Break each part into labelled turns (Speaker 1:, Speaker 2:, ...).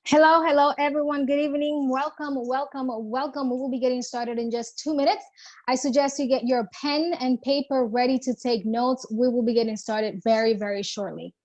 Speaker 1: Hello, hello, everyone. Good evening. Welcome, welcome, welcome. We will be getting started in just 2 minutes. I suggest you get your pen and paper ready to take notes. We will be getting started very, very shortly.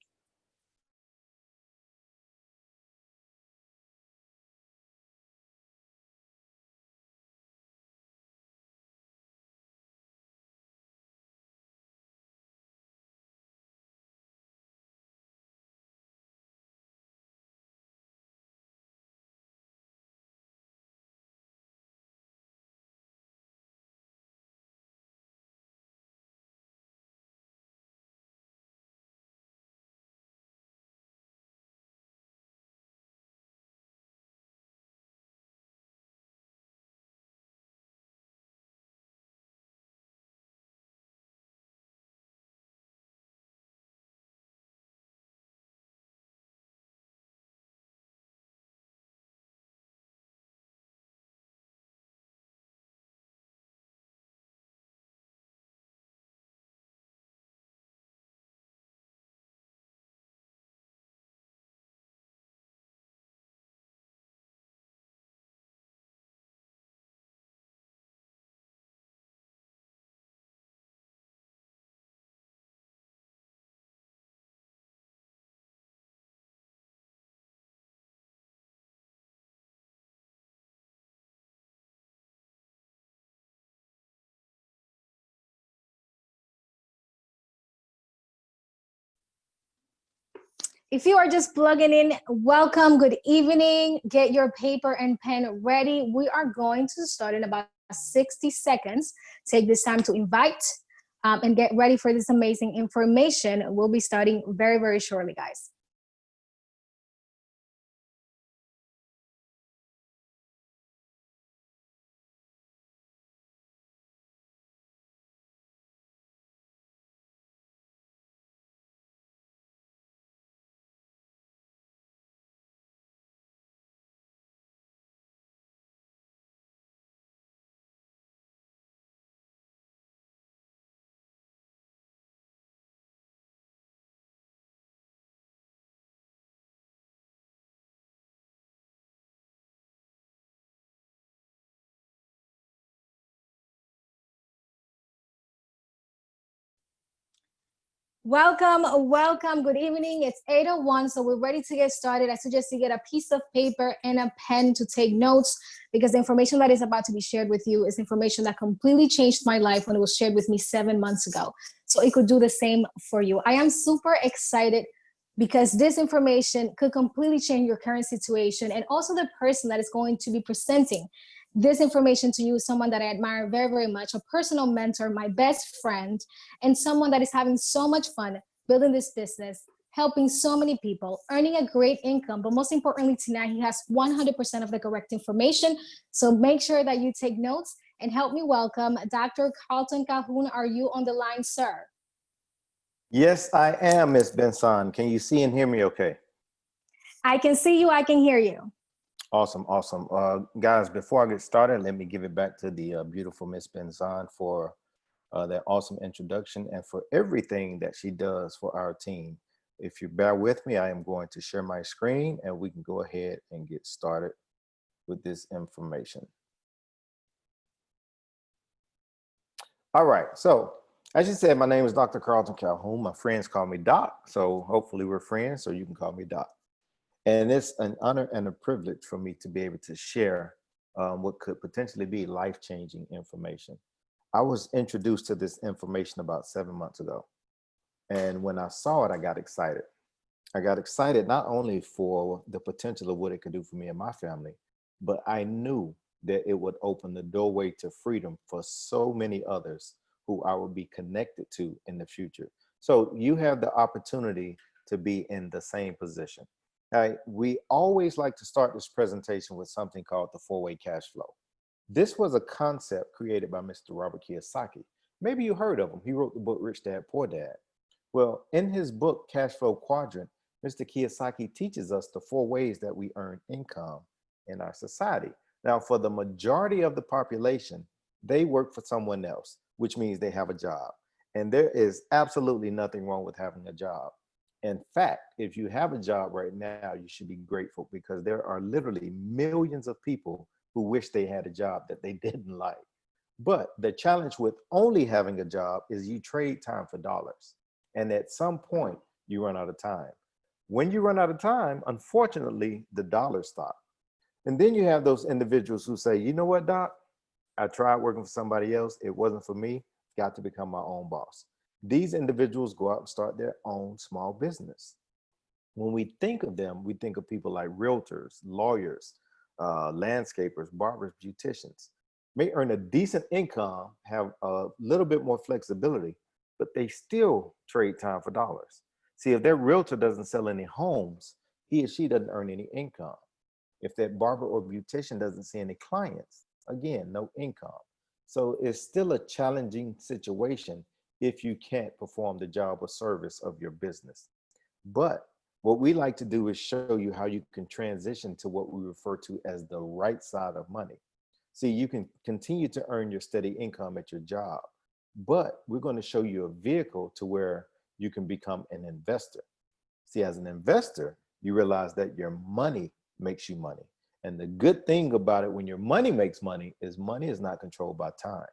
Speaker 1: If you are just plugging in, welcome, good evening. Get your paper and pen ready. We are going to start in about 60 seconds. Take this time to invite and get ready for this amazing information. We'll be starting very, very shortly, guys. Welcome, welcome. Good evening. It's 8:01, so we're ready to get started. I suggest you get a piece of paper and a pen to take notes because the information that is about to be shared with you is information that completely changed my life when it was shared with me 7 months ago. So it could do the same for you. I am super excited because this information could completely change your current situation, and also the person that is going to be presenting this information to you is someone that I admire very, very much, a personal mentor, my best friend, and someone that is having so much fun building this business, helping so many people, earning a great income. But most importantly, tonight, he has 100% of the correct information. So make sure that you take notes and help me welcome Dr. Carlton Calhoun. Are you on the line, sir?
Speaker 2: Yes, I am, Miss Benzan. Can you see and hear me okay?
Speaker 1: I can see you. I can hear you.
Speaker 2: Awesome, awesome. Guys, before I get started, let me give it back to the beautiful Miss Benzan for that awesome introduction and for everything that she does for our team. If you bear with me, I am going to share my screen and we can go ahead and get started with this information. All right, so as you said, my name is Dr. Carlton Calhoun. My friends call me Doc, so hopefully we're friends, so you can call me Doc. And it's an honor and a privilege for me to be able to share what could potentially be life-changing information. I was introduced to this information about 7 months ago. And when I saw it, I got excited. I got excited not only for the potential of what it could do for me and my family, but I knew that it would open the doorway to freedom for so many others who I would be connected to in the future. So you have the opportunity to be in the same position. We always like to start this presentation with something called the four-way cash flow. This was a concept created by Mr. Robert Kiyosaki. Maybe you heard of him. He wrote the book Rich Dad, Poor Dad. Well, in his book, Cash Flow Quadrant, Mr. Kiyosaki teaches us the four ways that we earn income in our society. Now, for the majority of the population, they work for someone else, which means they have a job. And there is absolutely nothing wrong with having a job. In fact, if you have a job right now, you should be grateful because there are literally millions of people who wish they had a job that they didn't like. But the challenge with only having a job is you trade time for dollars. And at some point, you run out of time. When you run out of time, unfortunately, the dollars stop. And then you have those individuals who say, you know what, Doc? I tried working for somebody else. It wasn't for me. Got to become my own boss. These individuals go out and start their own small business. When we think of them, we think of people like realtors, lawyers, landscapers, barbers, beauticians. May earn a decent income, have a little bit more flexibility, but they still trade time for dollars. See, if that realtor doesn't sell any homes, he or she doesn't earn any income. If that barber or beautician doesn't see any clients, again, no income. So it's still a challenging situation if you can't perform the job or service of your business. But what we like to do is show you how you can transition to what we refer to as the right side of money. See, you can continue to earn your steady income at your job, but we're going to show you a vehicle to where you can become an investor. See, as an investor, you realize that your money makes you money. And the good thing about it, when your money is not controlled by time.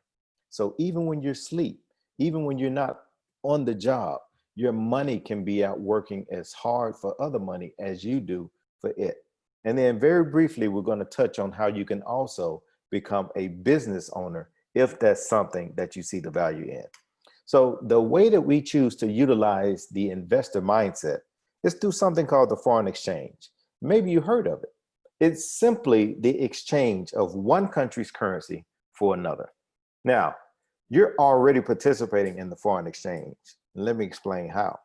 Speaker 2: So even when you're asleep, even when you're not on the job, your money can be out working as hard for other money as you do for it. And then very briefly, we're going to touch on how you can also become a business owner if that's something that you see the value in. So the way that we choose to utilize the investor mindset is through something called the foreign exchange. Maybe you heard of it. It's simply the exchange of one country's currency for another. Now, you're already participating in the foreign exchange. Let me explain how.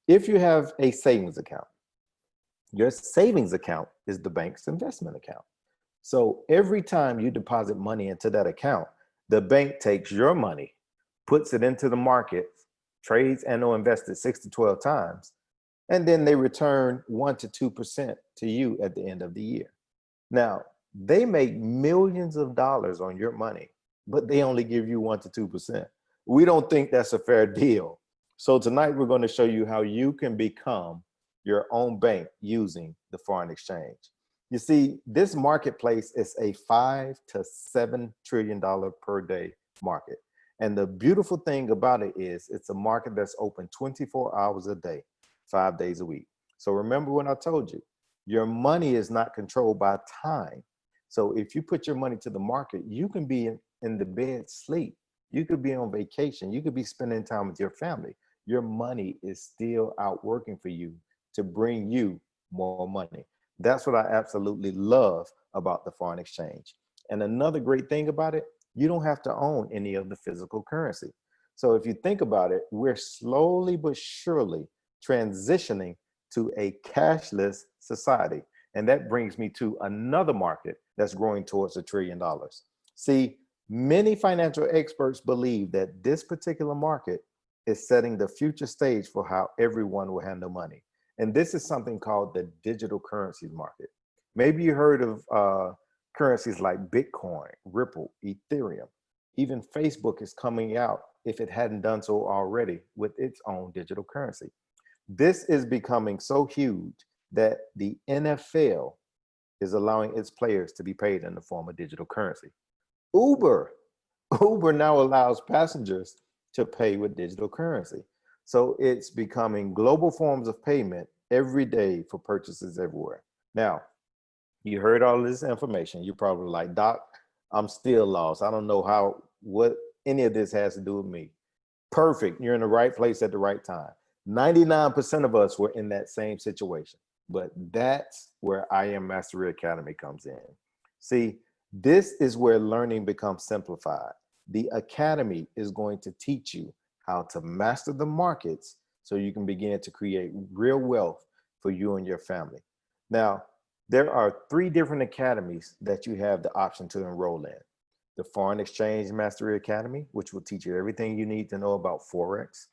Speaker 2: If you have a savings account, your savings account is the bank's investment account. So every time you deposit money into that account, the bank takes your money, puts it into the market, trades and or invests it 6 to 12 times, and then they return 1 to 2% to you at the end of the year. Now, they make millions of dollars on your money, but they only give you 1 to 2%. We don't think that's a fair deal. So tonight we're going to show you how you can become your own bank using the foreign exchange. You see, this marketplace is a $5 to $7 trillion per day market. And the beautiful thing about it is it's a market that's open 24 hours a day, 5 days a week. So remember when I told you, your money is not controlled by time. So if you put your money to the market, you can be in the bed sleep. You could be on vacation. You could be spending time with your family. Your money is still out working for you to bring you more money. That's what I absolutely love about the foreign exchange. And another great thing about it, you don't have to own any of the physical currency. So if you think about it, we're slowly but surely transitioning to a cashless society. And that brings me to another market that's growing towards $1 trillion. See, many financial experts believe that this particular market is setting the future stage for how everyone will handle money. And this is something called the digital currencies market. Maybe you heard of currencies like Bitcoin, Ripple, Ethereum. Even Facebook is coming out, if it hadn't done so already, with its own digital currency. This is becoming so huge that the NFL is allowing its players to be paid in the form of digital currency. Uber now allows passengers to pay with digital currency. So it's becoming global forms of payment every day for purchases everywhere. Now, you heard all this information. You're probably like, Doc, I'm still lost. I don't know what any of this has to do with me. Perfect. You're in the right place at the right time. 99% of us were in that same situation. But that's where I Am Mastery Academy comes in. See, this is where learning becomes simplified. The Academy is going to teach you how to master the markets so you can begin to create real wealth for you and your family. Now, there are 3 different academies that you have the option to enroll in. The Foreign Exchange Mastery Academy, which will teach you everything you need to know about Forex.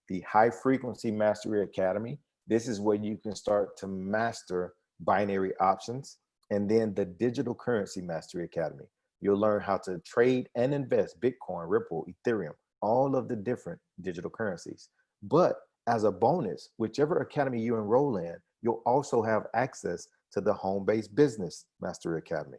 Speaker 2: The High Frequency Mastery Academy. This is where you can start to master binary options. And then the Digital Currency Mastery Academy. You'll learn how to trade and invest Bitcoin, Ripple, Ethereum, all of the different digital currencies. But As a bonus, whichever academy you enroll in, you'll also have access to the home-based business mastery academy.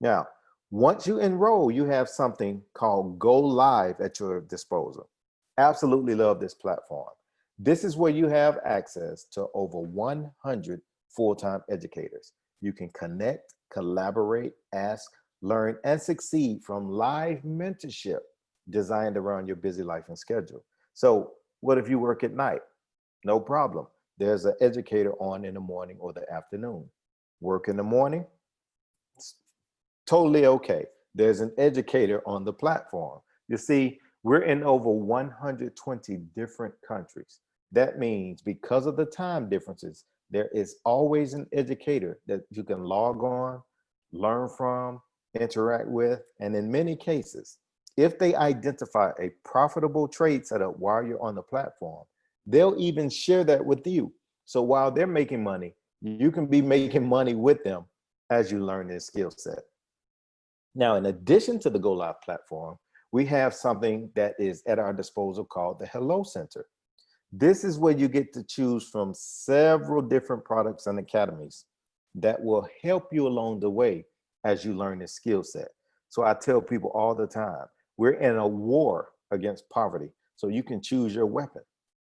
Speaker 2: Now, once you enroll, you have something called Go Live at your disposal. Absolutely love this platform. This is where you have access to over 100 full-time educators. You can connect, collaborate, ask, learn, and succeed from live mentorship designed around your busy life and schedule. So what if you work at night? No problem. There's an educator on in the morning or the afternoon. Work in the morning? It's totally okay. There's an educator on the platform. You see, we're in over 120 different countries. That means because of the time differences, there is always an educator that you can log on, learn from, interact with, and in many cases, if they identify a profitable trade setup while you're on the platform, they'll even share that with you. So while they're making money, you can be making money with them as you learn this skill set. Now, in addition to the Go Live platform, we have something that is at our disposal called the Hello Center. This is where you get to choose from several different products and academies that will help you along the way as you learn this skill set. So I tell people all the time, we're in a war against poverty, so you can choose your weapon.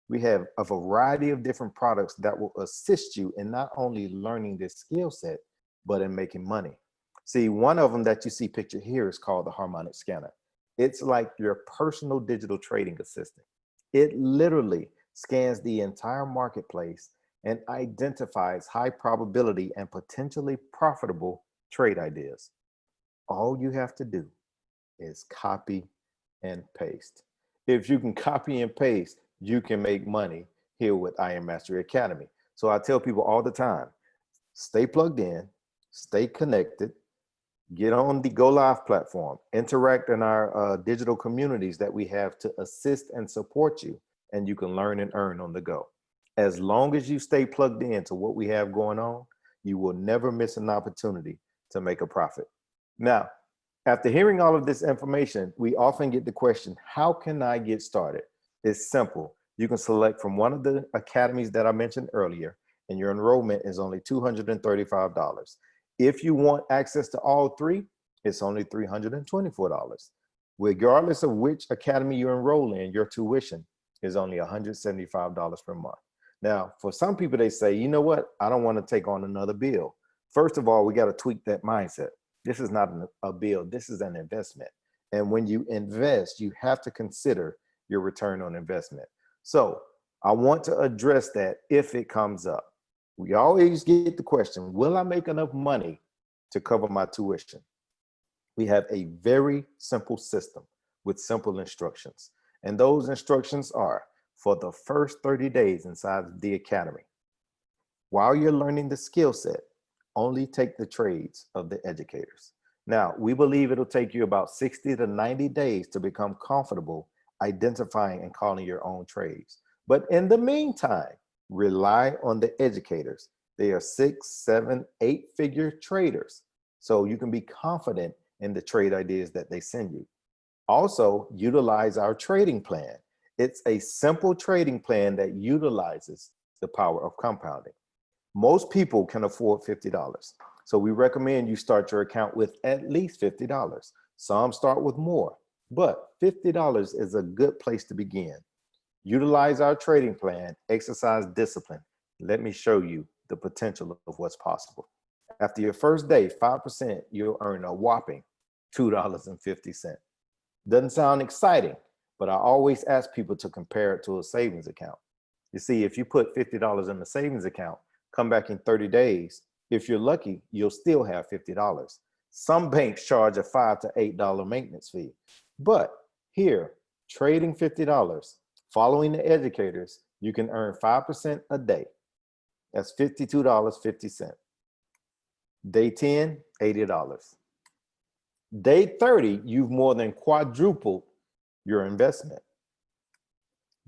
Speaker 2: We have a variety of different products that will assist you in not only learning this skill set, but in making money. See, one of them that you see pictured here is called the Harmonic Scanner. It's like your personal digital trading assistant. It literally scans the entire marketplace and identifies high probability and potentially profitable trade ideas. All you have to do is copy and paste. If you can copy and paste, you can make money here with IM Mastery Academy. So I tell people all the time, stay plugged in, stay connected, get on the Go Live platform, interact in our digital communities that we have to assist and support you, and you can learn and earn on the go. As long as you stay plugged in to what we have going on, you will never miss an opportunity to make a profit. Now, after hearing all of this information, we often get the question, how can I get started? It's simple. You can select from one of the academies that I mentioned earlier, and your enrollment is only $235. If you want access to all three, it's only $324. Regardless of which academy you enroll in, your tuition is only $175 per month. Now, for some people, they say, you know what? I don't want to take on another bill. First of all, we got to tweak that mindset. This is not a bill. This is an investment. And when you invest, you have to consider your return on investment. So I want to address that if it comes up. We always get the question, will I make enough money to cover my tuition? We have a very simple system with simple instructions. And those instructions are for the first 30 days inside the academy. While you're learning the skill set, only take the trades of the educators. Now, we believe it'll take you about 60 to 90 days to become comfortable identifying and calling your own trades. But in the meantime, rely on the educators. They are 6, 7, 8-figure traders. So you can be confident in the trade ideas that they send you. Also, utilize our trading plan. It's a simple trading plan that utilizes the power of compounding. Most people can afford $50. So we recommend you start your account with at least $50. Some start with more, but $50 is a good place to begin. Utilize our trading plan, exercise discipline. Let me show you the potential of what's possible. After your first day, 5%, you'll earn a whopping $2.50. Doesn't sound exciting, but I always ask people to compare it to a savings account. You see, if you put $50 in the savings account, come back in 30 days, if you're lucky, you'll still have $50. Some banks charge a $5 to $8 maintenance fee. But here, trading $50, following the educators, you can earn 5% a day. That's $52.50. Day 10, $80. Day 30, you've more than quadrupled your investment.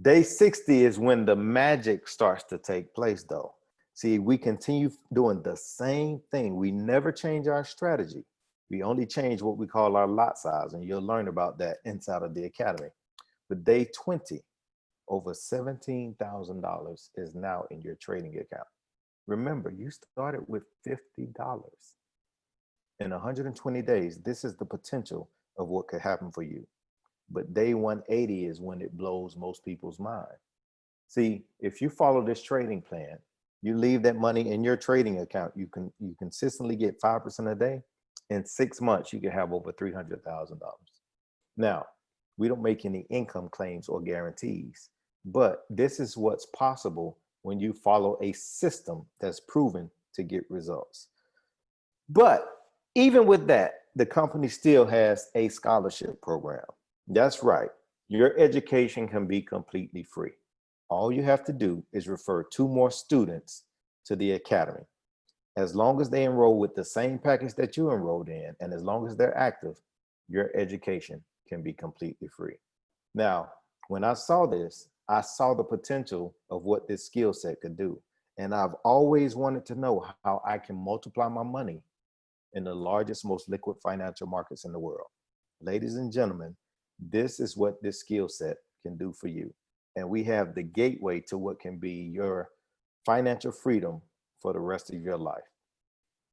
Speaker 2: Day 60 is when the magic starts to take place though. See, we continue doing the same thing. We never change our strategy. We only change what we call our lot size, and you'll learn about that inside of the academy. But day 20 over $17,000 is now in your trading account. Remember, you started with $50. In 120 days, this is the potential of what could happen for you. But day 180 is when it blows most people's mind. See, if you follow this trading plan, you leave that money in your trading account, you consistently get 5% a day. In 6 months, you can have over $300,000. Now, we don't make any income claims or guarantees, but this is what's possible when you follow a system that's proven to get results. But even with that, the company still has a scholarship program. That's right. Your education can be completely free. All you have to do is refer 2 more students to the academy. As long as they enroll with the same package that you enrolled in, and as long as they're active, your education can be completely free. Now, when I saw this, I saw the potential of what this skill set could do. And I've always wanted to know how I can multiply my money in the largest, most liquid financial markets in the world. Ladies and gentlemen, this is what this skill set can do for you. And we have the gateway to what can be your financial freedom for the rest of your life.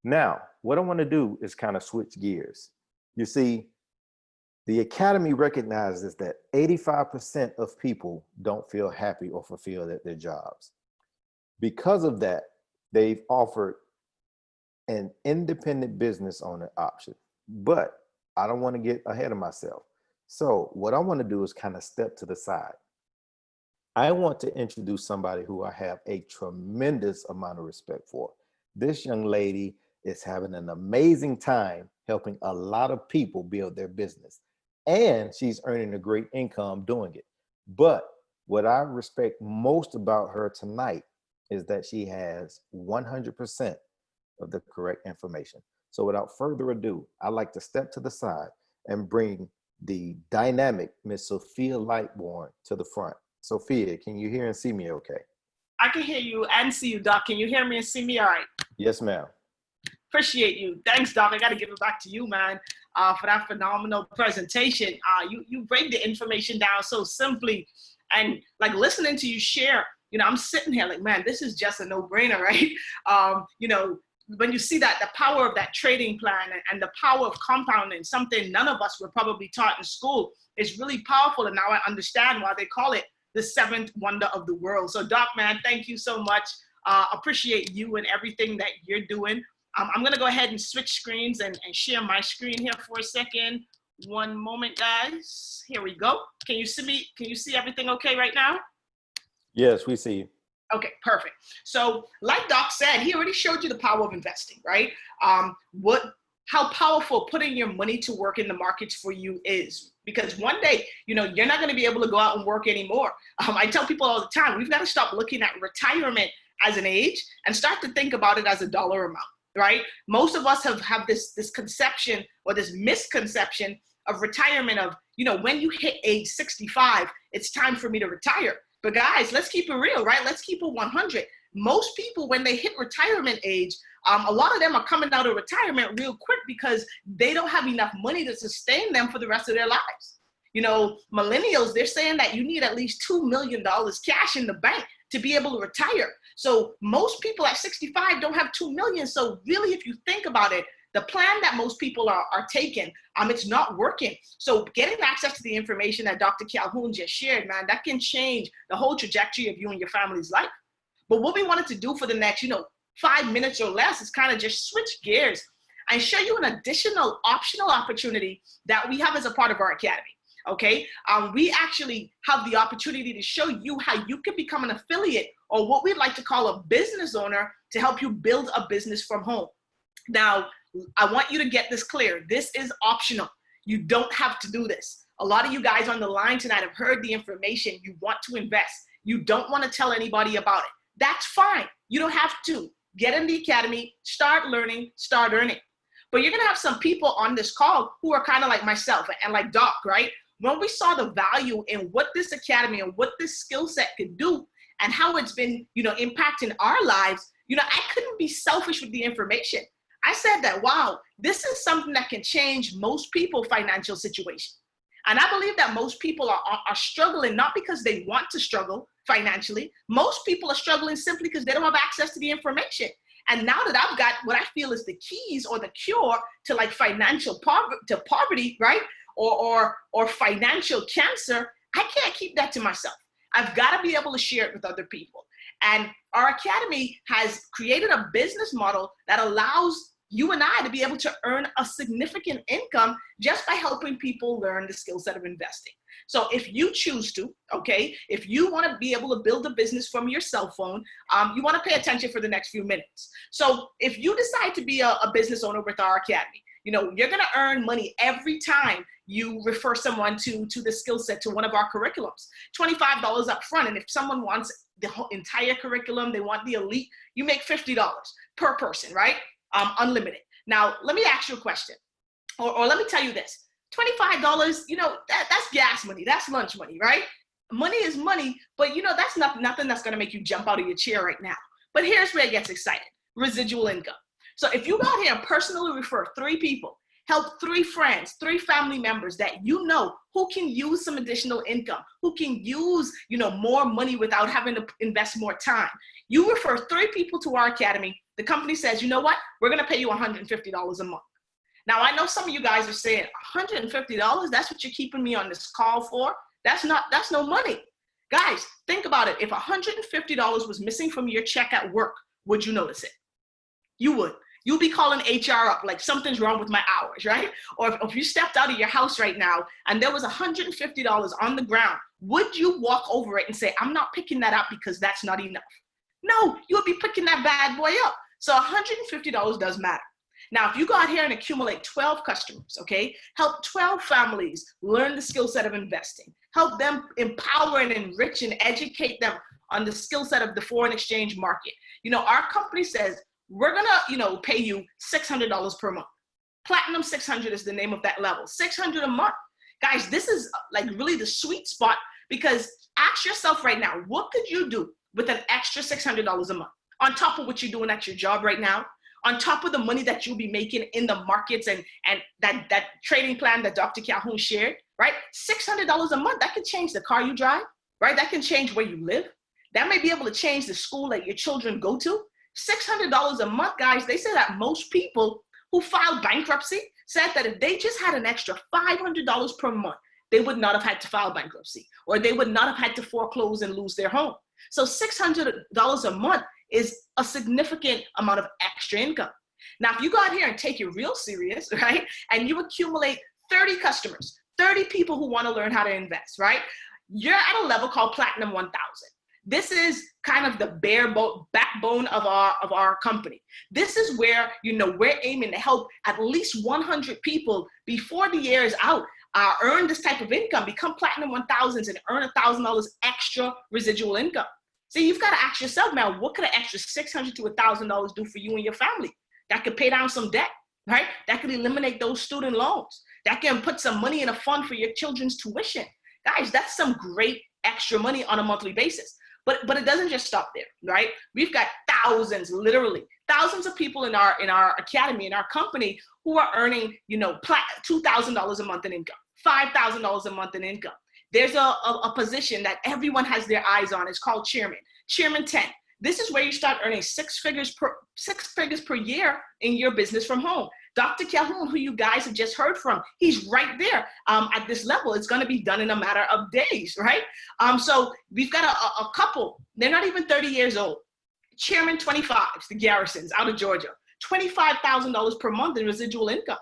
Speaker 2: Now, what I want to do is kind of switch gears. You see, the Academy recognizes that 85% of people don't feel happy or fulfilled at their jobs. Because of that, they've offered an independent business owner option. But I don't want to get ahead of myself. So what I want to do is kind of step to the side. I want to introduce somebody who I have a tremendous amount of respect for. This young lady is having an amazing time helping a lot of people build their business. And she's earning a great income doing it. But what I respect most about her tonight is that she has 100% of the correct information. So without further ado, I'd like to step to the side and bring the dynamic Miss Sophia Lightbourne to the front. Sophia, can you hear and see me okay?
Speaker 3: I can hear you and see you, Doc. Can you hear me and see me all right?
Speaker 2: Yes, ma'am.
Speaker 3: Appreciate you. Thanks, Doc. I got to give it back to you, man, for that phenomenal presentation. You break the information down so simply, and like listening to you share, I'm sitting here like, man, this is just a no-brainer, right? When you see that, the power of that trading plan and the power of compounding, something none of us were probably taught in school, is really powerful. And now I understand why they call it the 7th wonder of the world. So Doc, man, thank you so much. Appreciate you and everything that you're doing. I'm gonna go ahead and switch screens and share my screen here for a second. One moment, guys. Here we go. Can you see me? Can you see everything okay right now?
Speaker 2: Yes, we see you.
Speaker 3: Okay, perfect. So like Doc said, he already showed you the power of investing, right? How powerful putting your money to work in the markets for you is. Because one day, you're not going to be able to go out and work anymore. I tell people all the time, we've got to stop looking at retirement as an age and start to think about it as a dollar amount, right? Most of us have this conception or this misconception of retirement of, when you hit age 65, it's time for me to retire. But guys, let's keep it real, right? Let's keep it 100. Most people, when they hit retirement age, a lot of them are coming out of retirement real quick because they don't have enough money to sustain them for the rest of their lives. Millennials, they're saying that you need at least $2 million cash in the bank to be able to retire. So most people at 65 don't have 2 million. So really, if you think about it, the plan that most people are taking, it's not working. So getting access to the information that Dr. Calhoun just shared, man, that can change the whole trajectory of you and your family's life. But what we wanted to do for the next, 5 minutes or less is kind of just switch gears and show you an additional optional opportunity that we have as a part of our academy. Okay, we actually have the opportunity to show you how you can become an affiliate, or what we'd like to call a business owner, to help you build a business from home. Now, I want you to get this clear. This is optional. You don't have to do this. A lot of you guys on the line tonight have heard the information. You want to invest. You don't want to tell anybody about it. That's fine. You don't have to. Get in the academy, start learning, start earning. But you're going to have some people on this call who are kind of like myself and like Doc, right? When we saw the value in what this academy and what this skill set could do and how it's been, impacting our lives, I couldn't be selfish with the information. I said that, wow, this is something that can change most people's financial situation. And I believe that most people are struggling, not because they want to struggle financially. Most people are struggling simply because they don't have access to the information. And now that I've got what I feel is the keys or the cure to like financial poverty, right? Or financial cancer, I can't keep that to myself. I've got to be able to share it with other people. And our academy has created a business model that allows you and I to be able to earn a significant income just by helping people learn the skill set of investing. So if you choose to, okay, if you want to be able to build a business from your cell phone, you want to pay attention for the next few minutes. So if you decide to be a business owner with our academy, you know, you're going to earn money every time you refer someone to the skill set, to one of our curriculums. $25 up front. And if someone wants the whole entire curriculum, they want the elite, you make $50 per person, right? Unlimited. Now, let me ask you a question, or let me tell you this. $25, you know, that's gas money. That's lunch money, right? Money is money, but you know, that's nothing that's going to make you jump out of your chair right now. But here's where it gets exciting. Residual income. So if you go out here and personally refer 3 people, help 3 friends, 3 family members that you know who can use some additional income, who can use, you know, more money without having to invest more time. You refer 3 people to our academy. The company says, you know what? We're going to pay you $150 a month. Now, I know some of you guys are saying, $150? That's what you're keeping me on this call for? That's no money. Guys, think about it. If $150 was missing from your check at work, would you notice it? You would. You'll be calling HR up like something's wrong with my hours, right? Or if you stepped out of your house right now and there was $150 on the ground, would you walk over it and say, I'm not picking that up because that's not enough? No, you would be picking that bad boy up. So $150 does matter. Now, if you go out here and accumulate 12 customers, okay, help 12 families learn the skill set of investing, help them empower and enrich and educate them on the skill set of the foreign exchange market. You know, our company says, we're gonna, you know, pay you $600 per month. Platinum 600 is the name of that level, $600 a month. Guys, this is like really the sweet spot, because ask yourself right now, what could you do with an extra $600 a month on top of what you're doing at your job right now, on top of the money that you'll be making in the markets and that trading plan that Dr. Calhoun shared, right? $600 a month, that can change the car you drive, right? That can change where you live. That may be able to change the school that your children go to. $600 a month, guys, they say that most people who filed bankruptcy said that if they just had an extra $500 per month, they would not have had to file bankruptcy, or they would not have had to foreclose and lose their home. So $600 a month is a significant amount of extra income. Now, if you go out here and take it real serious, right, and you accumulate 30 customers, 30 people who want to learn how to invest, right, you're at a level called Platinum 1000. This is kind of the backbone of our company. This is where, you know, we're aiming to help at least 100 people before the year is out earn this type of income, become Platinum 1000s and earn $1,000 extra residual income. So you've got to ask yourself now, what could an extra $600 to $1,000 do for you and your family? That could pay down some debt, right? That could eliminate those student loans. That can put some money in a fund for your children's tuition. Guys, that's some great extra money on a monthly basis. But it doesn't just stop there, right? We've got thousands, literally thousands of people in our academy, in our company, who are earning, you know, $2,000 a month in income, $5,000 a month in income. There's a position that everyone has their eyes on. It's called Chairman 10. This is where you start earning six figures per year in your business from home. Dr. Calhoun, who you guys have just heard from, he's right there at this level. It's going to be done in a matter of days, right? So we've got a couple. They're not even 30 years old. Chairman 25s, the Garrisons out of Georgia, $25,000 per month in residual income.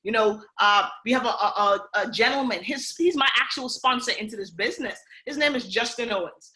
Speaker 3: You know, we have a gentleman, he's my actual sponsor into this business. His name is Justin Owens.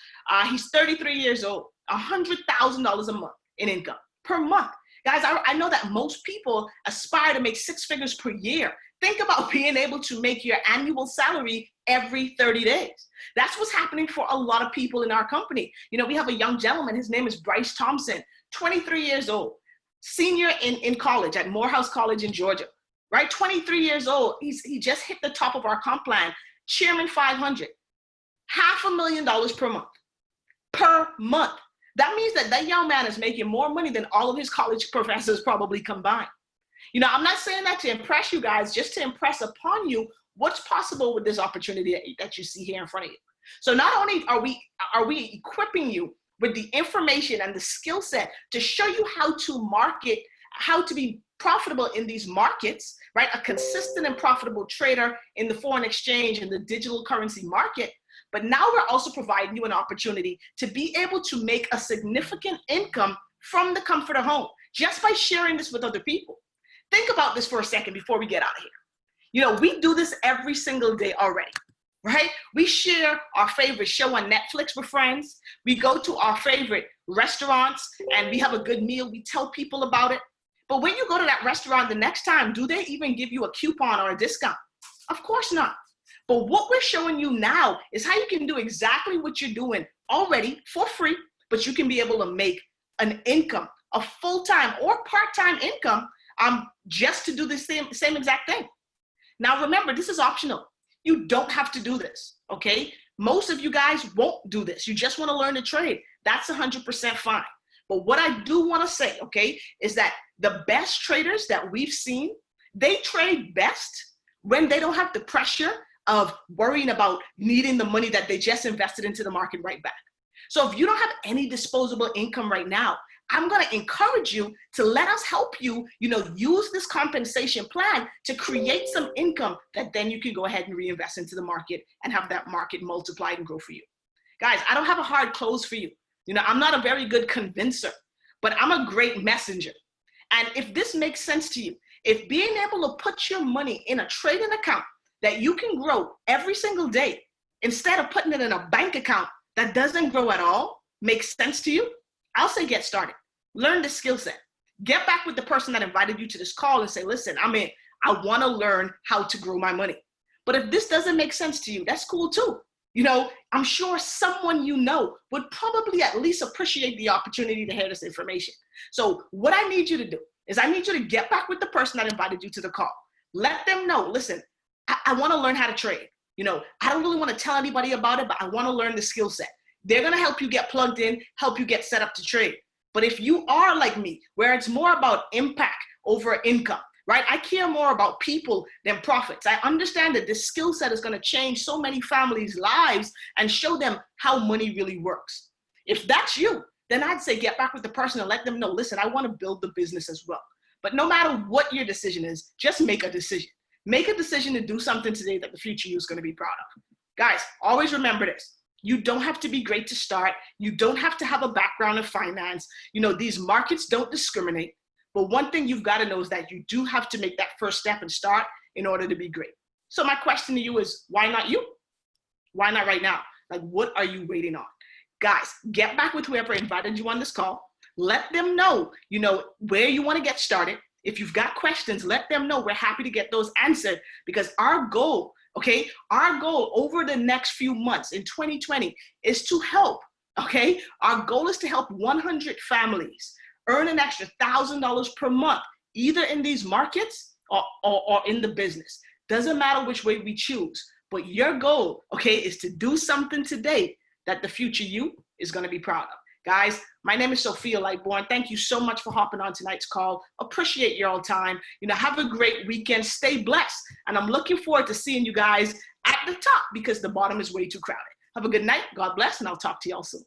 Speaker 3: He's 33 years old, $100,000 a month in income per month. Guys, I know that most people aspire to make 6 figures per year. Think about being able to make your annual salary every 30 days. That's what's happening for a lot of people in our company. You know, we have a young gentleman, his name is Bryce Thompson, 23 years old, senior in college at Morehouse College in Georgia, right? 23 years old. He just hit the top of our comp plan, Chairman 500, $500,000 per month. That means that young man is making more money than all of his college professors probably combined. You know, I'm not saying that to impress you guys, just to impress upon you what's possible with this opportunity that you see here in front of you. So not only are we equipping you with the information and the skill set to show you how to market, how to be profitable in these markets, right? A consistent and profitable trader in the foreign exchange and the digital currency market. But now we're also providing you an opportunity to be able to make a significant income from the comfort of home just by sharing this with other people. Think about this for a second before we get out of here. You know, we do this every single day already, right? We share our favorite show on Netflix with friends. We go to our favorite restaurants and we have a good meal. We tell people about it. But when you go to that restaurant the next time, do they even give you a coupon or a discount? Of course not. But what we're showing you now is how you can do exactly what you're doing already for free, but you can be able to make an income, a full-time or part-time income, just to do the same exact thing. Now remember, this is optional. You don't have to do this, okay? Most of you guys won't do this. You just want to learn to trade. That's 100% fine. But what I do want to say, okay, is that the best traders that we've seen, they trade best when they don't have the pressure of worrying about needing the money that they just invested into the market right back. So if you don't have any disposable income right now, I'm going to encourage you to let us help you, use this compensation plan to create some income that then you can go ahead and reinvest into the market and have that market multiply and grow for you. Guys, I don't have a hard close for you. I'm not a very good convincer, but I'm a great messenger. And if this makes sense to you, if being able to put your money in a trading account that you can grow every single day, instead of putting it in a bank account that doesn't grow at all, makes sense to you, I'll say get started. Learn the skill set. Get back with the person that invited you to this call and say, listen, I want to learn how to grow my money. But if this doesn't make sense to you, that's cool too. I'm sure someone would probably at least appreciate the opportunity to hear this information. So what I need you to do is I need you to get back with the person that invited you to the call. Let them know, listen, I want to learn how to trade. I don't really want to tell anybody about it, but I want to learn the skill set. They're going to help you get plugged in, help you get set up to trade. But if you are like me, where it's more about impact over income, right? I care more about people than profits. I understand that this skill set is going to change so many families' lives and show them how money really works. If that's you, then I'd say get back with the person and let them know, listen, I want to build the business as well. But no matter what your decision is, just make a decision. Make a decision to do something today that the future you is going to be proud of. Guys, always remember this. You don't have to be great to start. You don't have to have a background in finance. These markets don't discriminate. But one thing you've got to know is that you do have to make that first step and start in order to be great. So my question to you is, why not you? Why not right now? Like, what are you waiting on? Guys, get back with whoever invited you on this call. Let them know, where you want to get started. If you've got questions, let them know. We're happy to get those answered, because our goal over the next few months in 2020 is to help, Our goal is to help 100 families earn an extra $1,000 per month, either in these markets or in the business. Doesn't matter which way we choose, but your goal, is to do something today that the future you is going to be proud of. Guys, my name is Sophia Lightbourne. Thank you so much for hopping on tonight's call. Appreciate your time. Have a great weekend. Stay blessed. And I'm looking forward to seeing you guys at the top, because the bottom is way too crowded. Have a good night. God bless. And I'll talk to y'all soon.